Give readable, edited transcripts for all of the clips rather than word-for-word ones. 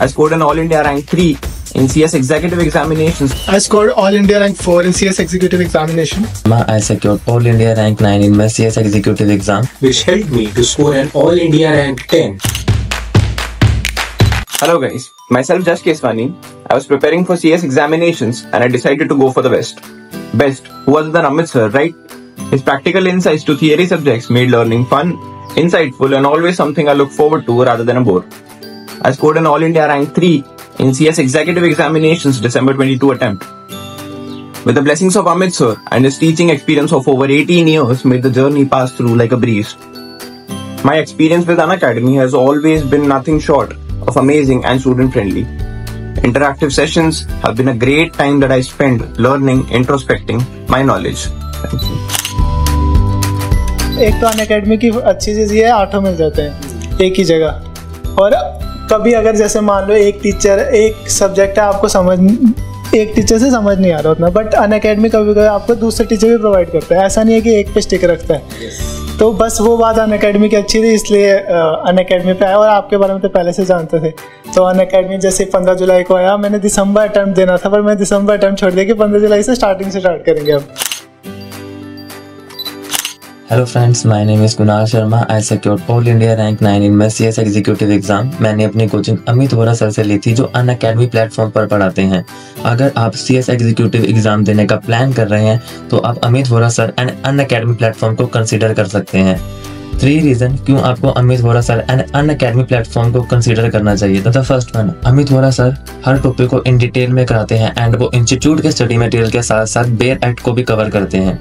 I scored an All India rank 3 in CS executive examinations. I scored All India rank 4 in CS executive examination. I secured All India rank 9 in my CS executive exam, which helped me to score an All India rank 10. Hello guys, myself Jash Keswani. I was preparing for CS examinations and I decided to go for the best. Best, who other than Amit sir, right? His practical insights to theory subjects made learning fun, insightful and always something I look forward to rather than a bore. I scored an All India rank 3 in CS executive examinations December 22 attempt. With the blessings of Amit sir and his teaching experience of over 18 years made the journey pass through like a breeze. My experience with Unacademy has always been nothing short of amazing and student friendly. Interactive sessions have been a great time that I spent learning, introspecting my knowledge. Thank you. एक तो Unacademy की अच्छी चीज़ ये है, आठों मिल जाते हैं एक ही जगह। और कभी अगर जैसे मान लो एक टीचर एक सब्जेक्ट है आपको एक टीचर से समझ नहीं आ रहा उतना, बट अनअकैडमी कभी कभी आपको दूसरे टीचर भी प्रोवाइड करता है। ऐसा नहीं है कि एक पे स्टिक रखता है। तो बस वो बात अनअकैडमी की अच्छी थी, इसलिए अनअकैडमी पे आया। और आपके बारे में तो पहले से जानते थे। तो अनअकैडमी जैसे 15 जुलाई को आया, मैंने दिसंबर अटेम्प्ट देना था, पर मैं दिसंबर अटेम्प्ट छोड़ दिया कि 15 जुलाई से स्टार्टिंग से स्टार्ट करेंगे अब। Hello friends, my name is Kunal Sharma. I secured All India rank 9 in my CS executive exam. मैंने अपनी कोचिंग अमित वोरा सर से ली थी जो अनअकैडमी प्लेटफॉर्म पर पढ़ाते हैं। अगर आप CS executive एग्जाम देने का प्लान कर रहे हैं तो आप Amit Vora sir and Unacademy platform को कंसीडर कर सकते हैं। 3 रीजन क्यों आपको Amit Vora sir and Unacademy platform को कंसीडर करना चाहिए। The first one, Amit Vora sir her topic को इन डिटेल में कराते हैं एंड वो इंस्टीट्यूट के स्टडी मटेरियल के साथ साथ बेयर एक्ट को भी कवर करते हैं।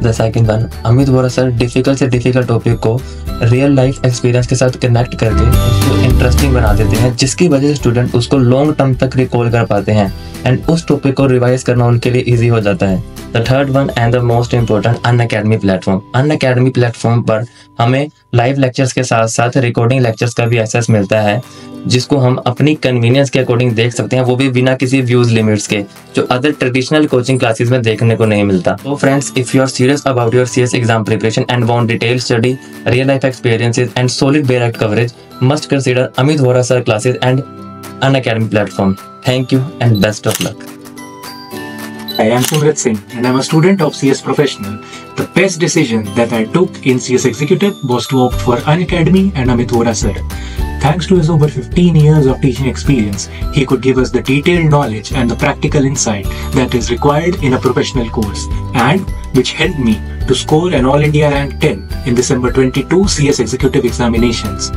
The second one, Amit Vora sir difficult से डिफिकल्ट टॉपिक को रियल लाइफ एक्सपीरियंस के साथ कनेक्ट करके उसको इंटरेस्टिंग बना देते हैं, जिसकी वजह से स्टूडेंट उसको लॉन्ग टर्म तक रिकॉल कर पाते हैं एंड उस टॉपिक को रिवाइज करना उनके लिए ईजी हो जाता है। The third one and the most important, Unacademy platform. Unacademy platform पर हमें लाइव लेक्चर्स के साथ साथ रिकॉर्डिंग लेक्चर्स का भी एक्सेस मिलता है, जिसको हम अपनी कन्वीनियंस के अकॉर्डिंग देख सकते हैं, वो भी बिना किसी व्यूज लिमिट्स के, जो अदर ट्रेडिशनल कोचिंग क्लासेस में देखने को नहीं मिलता। तो friends, if you are serious about your CS exam preparation and want detail study, real life experiences and solid bare act coverage, must consider Amit Vora sir classes and Unacademy platform. Thank you and best of luck. I am Simrat Singh and I am a student of CS Professional. The best decision that I took in CS Executive was to opt for Unacademy and Amit Vora sir. Thanks to his over 15 years of teaching experience, he could give us the detailed knowledge and the practical insight that is required in a professional course, and which helped me to score an All India rank 10 in December 22 CS Executive examinations.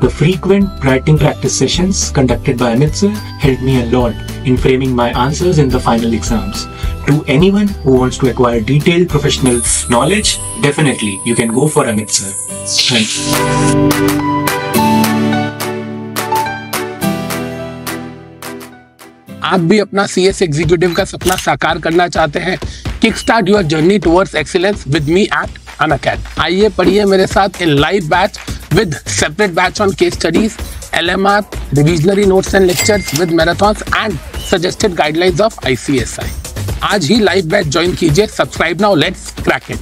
The frequent writing practice sessions conducted by Amit sir helped me a lot in framing my answers in the final exams. To anyone who wants to acquire detailed professional knowledge, definitely you can go for Amit sir. Thanks. आप भी अपना CS executive का सपना साकार करना चाहते हैं? Kick start your journey towards excellence with me at Unacademy. आइए पढ़िए मेरे साथ इन live batch with separate batch on case studies, LMR, revisionary notes and lectures with marathons and suggested guidelines of ICSI. आज ही लाइव बैच ज्वाइन कीजिए। Subscribe now, let's crack it.